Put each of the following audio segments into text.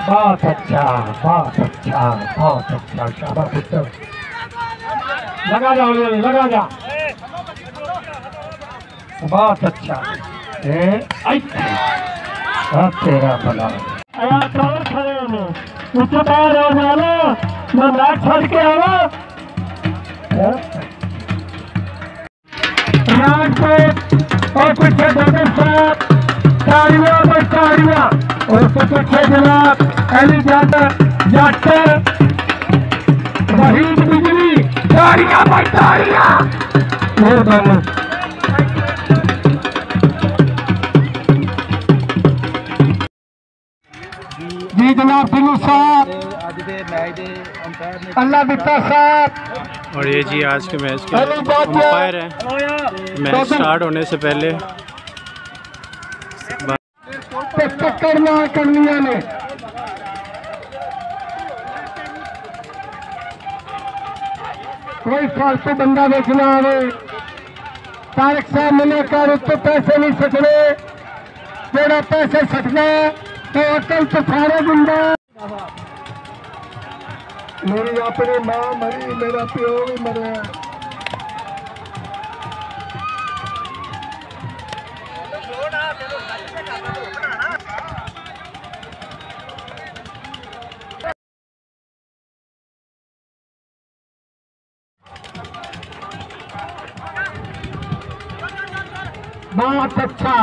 बहुत अच्छा बहुत अच्छा बहुत अच्छा शाबाश पुत्र लगा जा लगा जा बहुत अच्छा तेरा भला खड़े नीचे बाहर हो जाना मैं मैच छोड़ के आवा और पीछे ताड़ियां पर ताड़ियां और पीछे जनाब अली जाटर वहीद बिजली ताड़ियां पर ताड़ियां मेहरबानी जी जनाब सिंह साहब अल्लाह बिता साहब और ये जी आज के मैच के अंपायर हैं। मैच स्टार्ट होने से पहले करना करनिया ने कोई फालतू बंदा देखना आवे तारक साहब मैंने कर उत्ते पैसे नहीं सकने तेरा पैसे सकना तो अकल तो सारे बंदा मेरी अपनी मां मरी मेरा प्यो भी मरे बहुत अच्छा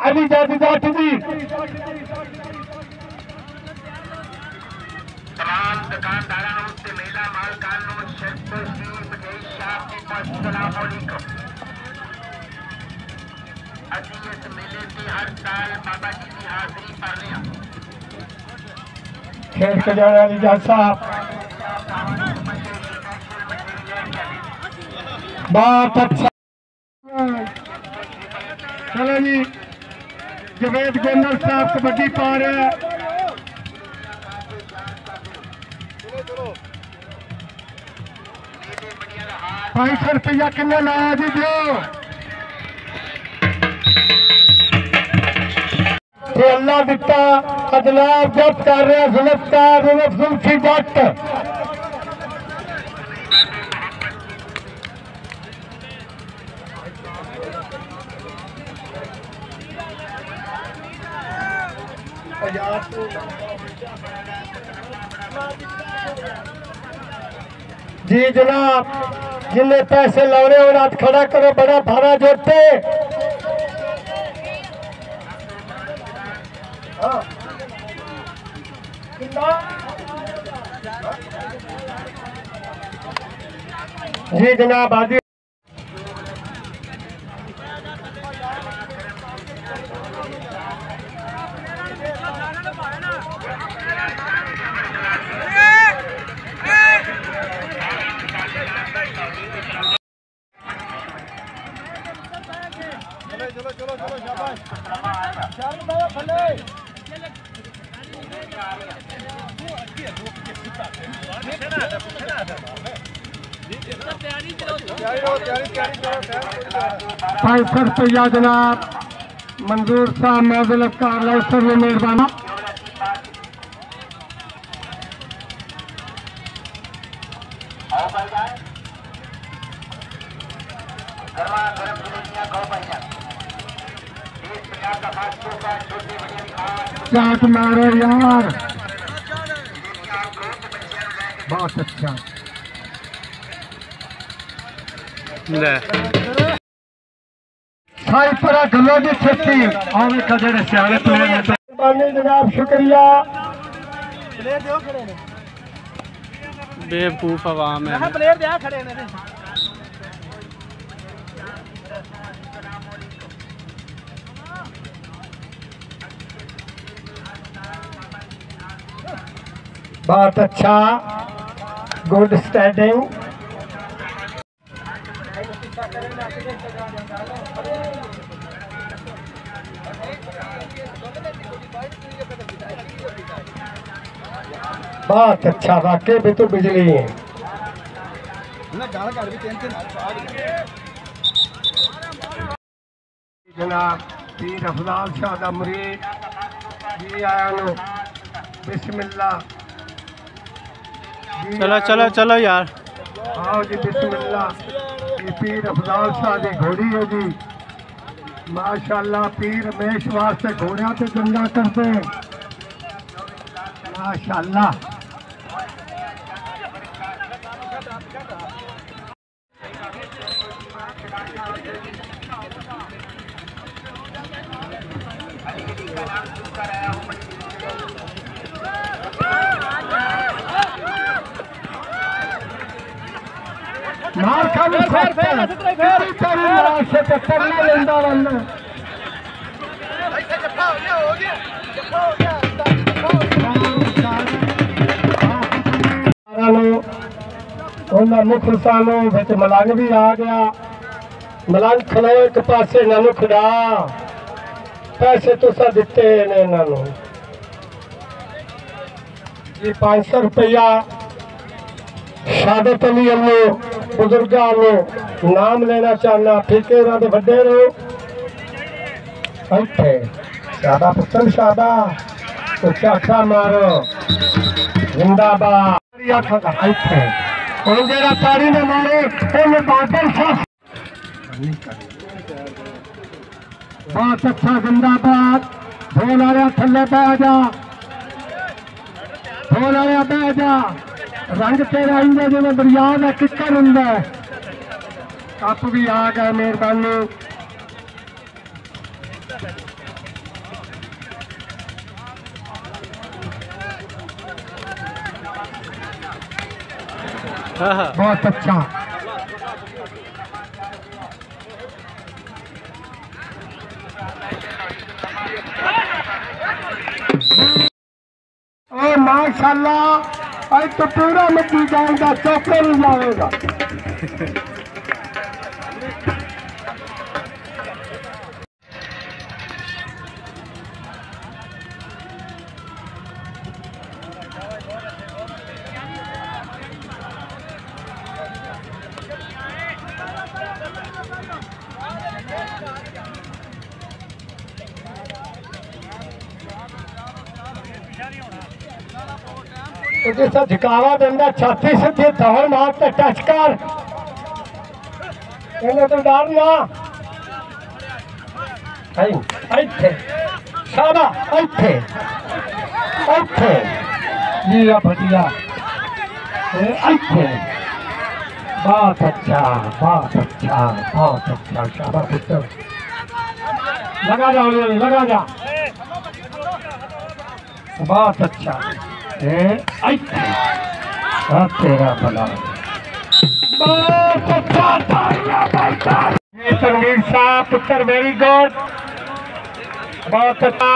अली जाट जी तमाम दुकानदारों से मेला मालकानों अभी इस मेले से हर साल बाबा जी की हाजिरी पाने खेल के जाने अली जाट साहब बहुत अच्छा चलो जी जवेद गोंदल साहब कबड्डी पा रहे हैं 500 रुपया किन्ने लाया जी जो अल्लाह दिता अदलाव जब्त कर रहे जुल्फकार जुल्फी जट जी जनाब जिन्हें पैसे लौड़े और हाथ खड़ा करो बड़ा भाड़ा जोड़ते जी जनाब आदि चलो चलो चलो शाबाश चार बाबा भले ₹500 रुपया जनाब मंजूर साहब महफिल अफ्तार लौसर में मेहरबानी चाट मारो यार बहुत अच्छा साई परा गलो की छुट्टी आवे कजड़े सियाने प्लेयर जनाब शुक्रिया बेवकूफ आवाम है। प्लेयर दे खड़े ने बहुत अच्छा, गुड स्टैंडिंग। बहुत अच्छा, वाकई भी तो बिजली है। जनाब पीर अफजाल शाह दा मुरीद जी आया नो, बिस्मिल्लाह। चलो चलो चलो यार, आओ जी बिस्मिल्लाह। ये पीर अफजाल शाह की घोड़ी है जी, माशाल्लाह। पीर रमेश वास्ते घोड़िया से गंगा करते माशाल्लाह। मार खाने मुखलसानों बिच मलंग भी आ गया। मलंग खलो एक पासे, इन्हों खड़ा। पैसे तुसा दिते ने इन्हों जी 500 रुपया। शहादत अली अल्लो बुजुर्गों को नाम लेना चाहना, ठीके ना तो बड़े रहो। इत्थे शाबा पुत्र शाबा, तो चाचा मारो जिंदाबाद। इत्थे हम जरा तारी ने मारे उन्हें बादल शाह। बहुत अच्छा, जिंदाबाद। ढोल आ रहा, थल्ले बह जा, ढोल आ रहा, बह जा। रंग तेरा इंजा जिन्हें दरिया का किक्कर होंगे। कप भी आ गए, मेहरबानी। बहुत अच्छा। ओ माशाल्लाह, आज तो पूरा मची जाएगा, चौके नहीं जाएगा। जिसा झुकावा देंदा, छाती सीधे धौल मार के टच कर, तो डर ना। इत्थे शाबा, इत्थे इत्थे जी बढ़िया। इत्थे बहुत अच्छा, बहुत अच्छा, बहुत अच्छा। शाबा पुत्र, लगा जाओ, लगा जा। बहुत अच्छा। तेरा भला, बहुत अच्छा। ये तनवीर शाह पुत्र, वेरी गुड, बहुत अच्छा।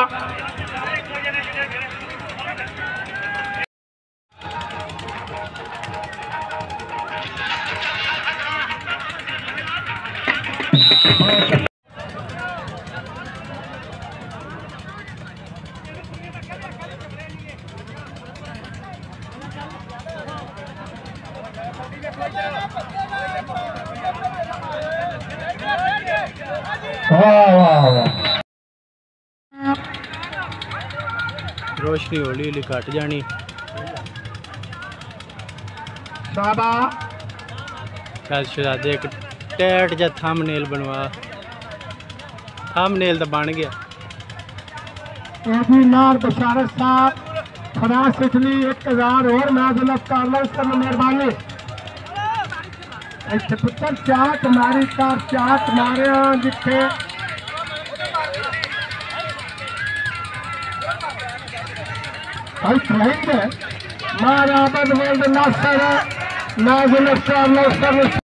रोशनी हौली हौली घट जानी। चल शहजादे एक टैट जा थंबनेल बनवा। थंबनेल तो बन गया। नार बशारत साहब खुदा सिखली 1000 और नाजलत कर लो, सब मेहरबानी। इतने पुत्र चाट मारी कर, चाट मारे जिथे मार आबद वर्ल्ड नासर नाज नस्टर